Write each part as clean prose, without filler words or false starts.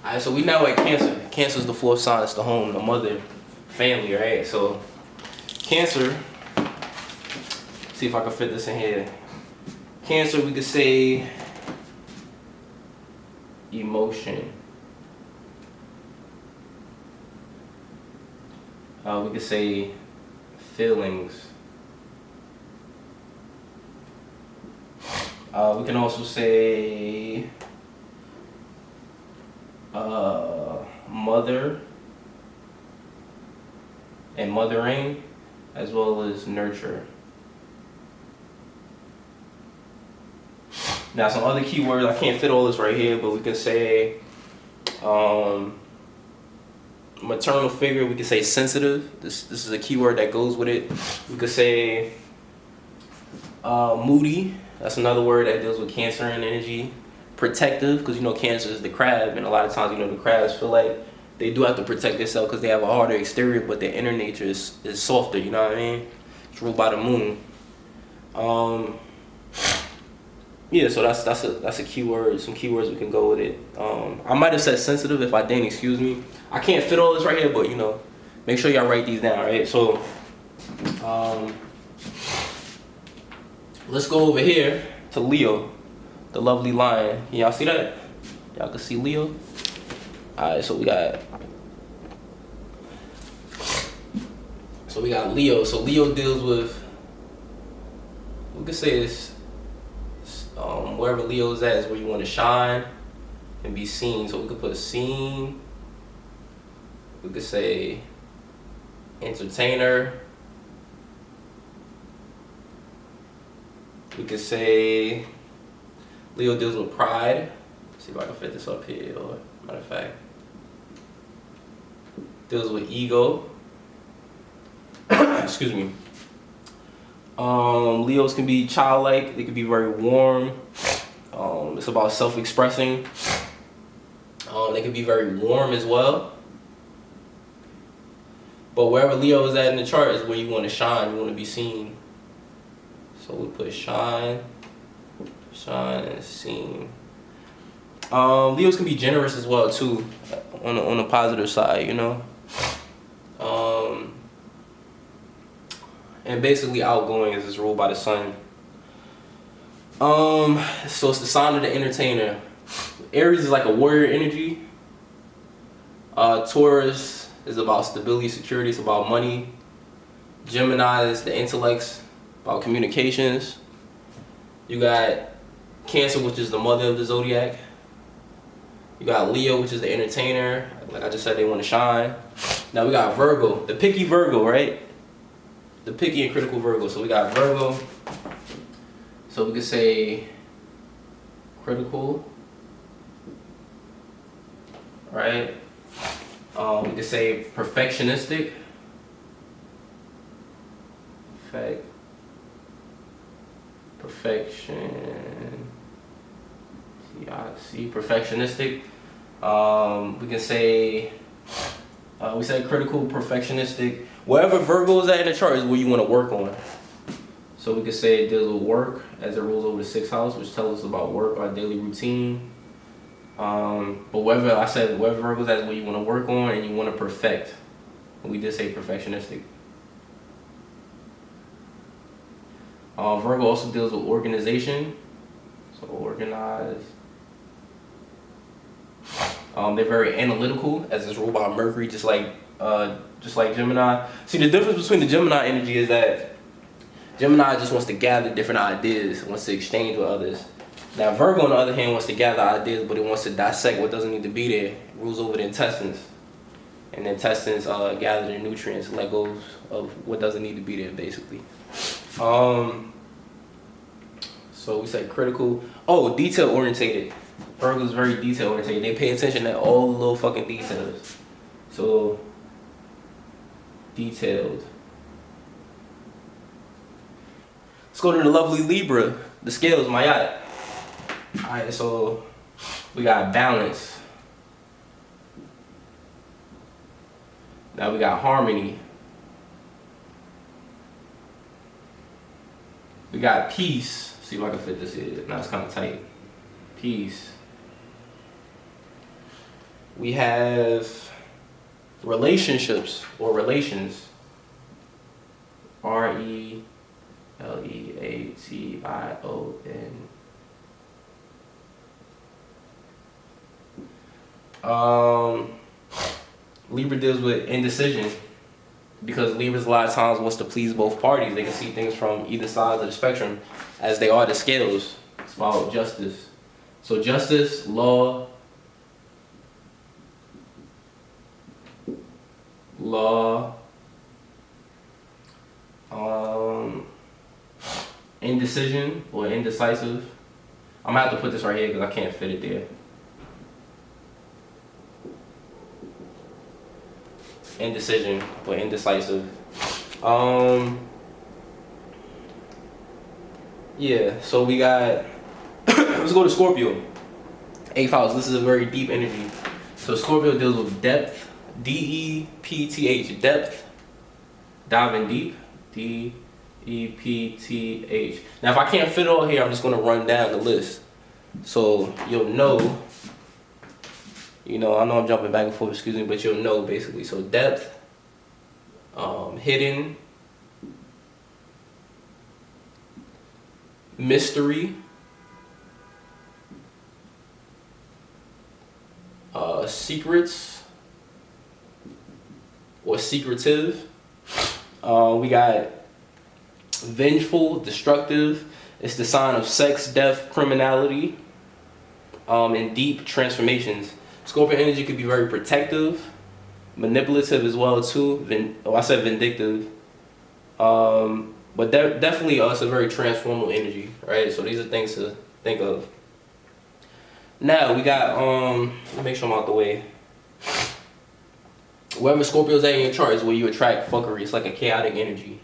Alright, so we now at Cancer. Cancer is the fourth sign. It's the home, the mother, family, right? So Cancer. See if I can fit this in here. Cancer, we could say emotion. We could say feelings. We can also say mother and mothering, as well as nurture. Now some other keywords, I can't fit all this right here, but we can say maternal figure, we can say sensitive. This is a keyword that goes with it. We could say Moody. That's another word that deals with Cancer and energy. Protective, because you know Cancer is the crab, and a lot of times the crabs feel like they do have to protect themselves because they have a harder exterior, but their inner nature is softer. You know what I mean? It's ruled by the moon. Yeah, so that's a keyword. Some keywords we can go with it. I might have said sensitive. If I didn't, excuse me. I can't fit all this right here, but make sure y'all write these down, right? So, let's go over here to Leo, the lovely lion. Can y'all see that? Y'all can see Leo. All right, so we got Leo. So Leo deals with, we could say it's wherever Leo's at is where you want to shine and be seen. So we could put seen. We could say entertainer. We could say Leo deals with pride. Let's see if I can fit this up here, or matter of fact, deals with ego. Excuse me. Leos can be childlike. They can be very warm. It's about self-expressing. They can be very warm as well. But wherever Leo is at in the chart is where you want to shine. You want to be seen. So we put shine, and seen. Leos can be generous as well too, on the positive side, and basically outgoing as it's ruled by the sun. So it's the sign of the entertainer. Aries is like a warrior energy. Taurus is about stability, security. It's about money. Gemini is the intellects, about communications. You got Cancer, which is the mother of the zodiac. You got Leo, which is the entertainer. Like I just said, they want to shine. Now we got Virgo, the picky Virgo, right? The picky and critical Virgo. So we got Virgo. So we could say critical, right? We could say perfectionistic. Perfection. See, perfectionistic. We can say we said critical, perfectionistic. Wherever Virgo is at in the chart is where you want to work on. So we could say it deals with work as it rules over the 6th house, which tells us about work, our daily routine. But wherever Virgo is at is where you want to work on and you want to perfect. And we did say perfectionistic. Virgo also deals with organization. So organize. They're very analytical, as it's ruled by Mercury, just like Gemini. See, the difference between the Gemini energy is that Gemini just wants to gather different ideas, wants to exchange with others. Now Virgo, on the other hand, wants to gather ideas, but it wants to dissect what doesn't need to be there. It rules over the intestines, and the intestines gather the nutrients, let go of what doesn't need to be there, basically. So we said critical. Oh, detail orientated. Virgo is very detail orientated. They pay attention to all the little fucking details. So detailed. Let's go to the lovely Libra. The scales, my yacht. Alright, so we got balance. Now we got harmony. We got peace. See if I can fit this in. Now it's kind of tight. Peace. We have relationships or relations. Releation. Libra deals with indecision because Libras a lot of times wants to please both parties. They can see things from either side of the spectrum as they are the scales. It's about justice. So justice, law, indecision or indecisive. I'm gonna have to put this right here because I can't fit it there. Indecision or indecisive. Yeah, so we got let's go to Scorpio. 8th house. This is a very deep energy. So Scorpio deals with depth. D-E-P-T-H. Depth. Diving deep. D-E-P-T-H. Now if I can't fit it all here, I'm just gonna run down the list. So you'll know. I know I'm jumping back and forth, excuse me, but you'll know basically. So depth, hidden, mystery, secrets, or secretive. We got vengeful, destructive. It's the sign of sex, death, criminality, and deep transformations. Scorpio energy could be very protective, manipulative as well too. I said vindictive. But definitely it's a very transformative energy, right? So these are things to think of. Now we got let me make sure I'm out the way. Wherever Scorpio's at in your chart is where you attract fuckery. It's like a chaotic energy.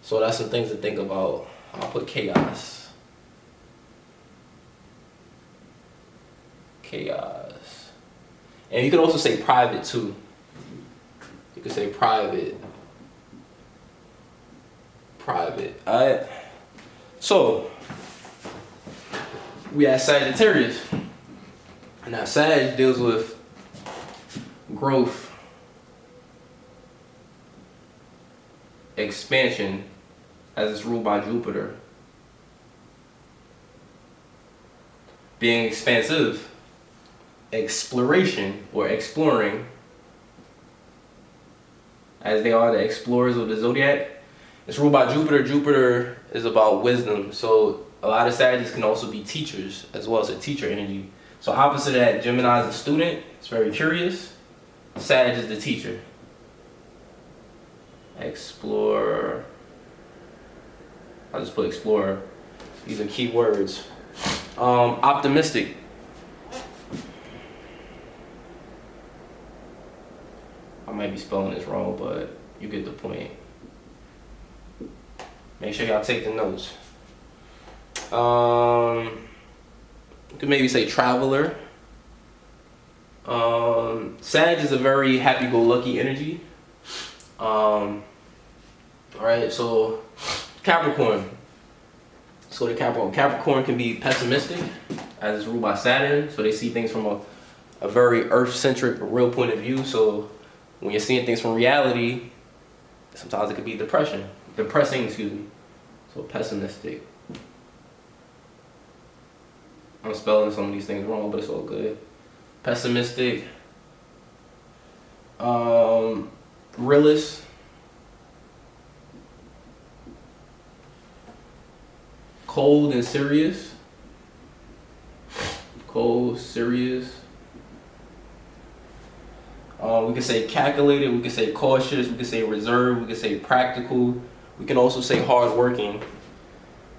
So that's some things to think about. I'll put chaos. And you can also say private too. You can say private. Alright. So we have Sagittarius. Now Sag deals with growth, expansion, as it's ruled by Jupiter. Being expansive, exploration or exploring, as they are the explorers of the zodiac. It's ruled by Jupiter. Jupiter is about wisdom. So a lot of Sagittarius can also be teachers as well as a teacher energy. So opposite of that, Gemini is a student. It's very curious. Sag is the teacher. Explorer. I'll just put explorer. These are key words. Optimistic. I might be spelling this wrong, but you get the point. Make sure y'all take the notes. You could maybe say traveler. Sag is a very happy-go-lucky energy. Alright, so Capricorn. Let's go to Capricorn. Capricorn can be pessimistic, as it's ruled by Saturn. So they see things from a very earth-centric, real point of view. So when you're seeing things from reality, sometimes it could be depressing, excuse me. So pessimistic. I'm spelling some of these things wrong, but it's all good. Pessimistic. Realist. Cold and serious. Serious. We can say calculated, we can say cautious, we can say reserved, we can say practical. We can also say hardworking.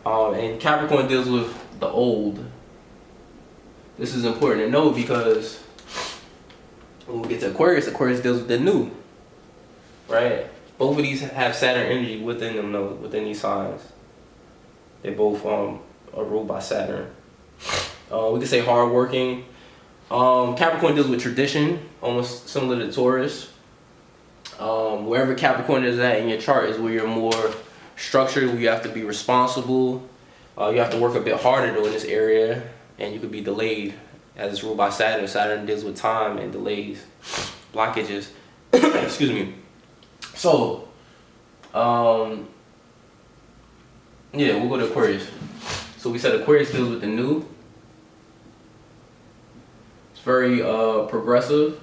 And Capricorn deals with the old. This is important to know because when we get to Aquarius, Aquarius deals with the new. Right? Both of these have Saturn energy within them, though, within these signs. They both are ruled by Saturn. We can say hardworking. Capricorn deals with tradition, almost similar to Taurus. Wherever Capricorn is at in your chart is where you're more structured, where you have to be responsible. You have to work a bit harder though in this area, and you could be delayed as it's ruled by Saturn. Saturn deals with time and delays, blockages. Excuse me. So, yeah, we'll go to Aquarius. So we said Aquarius deals with the new. It's very progressive.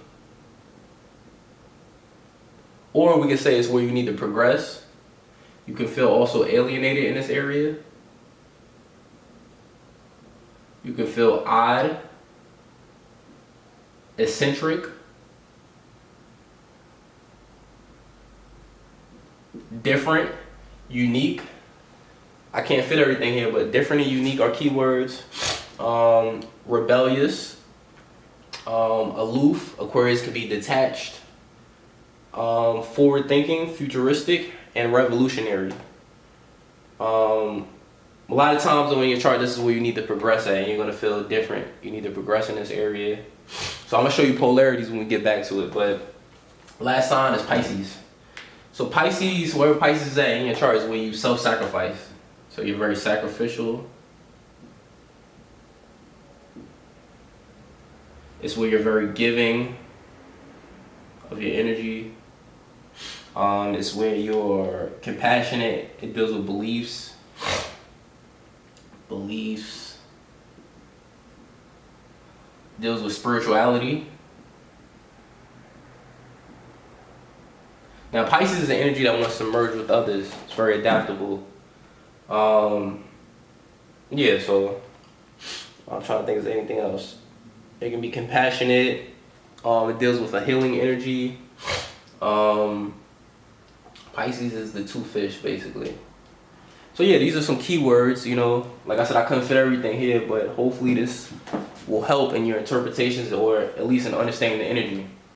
Or we could say it's where you need to progress. You can feel also alienated in this area. You can feel odd, eccentric, different, unique. I can't fit everything here, but different and unique are keywords. Rebellious, aloof. Aquarius can be detached, forward-thinking, futuristic, and revolutionary. A lot of times when your chart, this is where you need to progress at, and you're gonna feel different. You need to progress in this area. So I'm gonna show you polarities when we get back to it. But last sign is Pisces. So Pisces, wherever Pisces is at in your chart, is when you self-sacrifice. So you're very sacrificial. It's where you're very giving of your energy. It's where you're compassionate. It deals with beliefs. Deals with spirituality. Now Pisces is an energy that wants to merge with others. It's very adaptable. Yeah, so I'm trying to think if there's anything else. It can be compassionate. It deals with a healing energy. Pisces is the two fish, basically. So yeah, these are some keywords, you know. Like I said, I couldn't fit everything here, but hopefully this will help in your interpretations or at least in understanding the energy.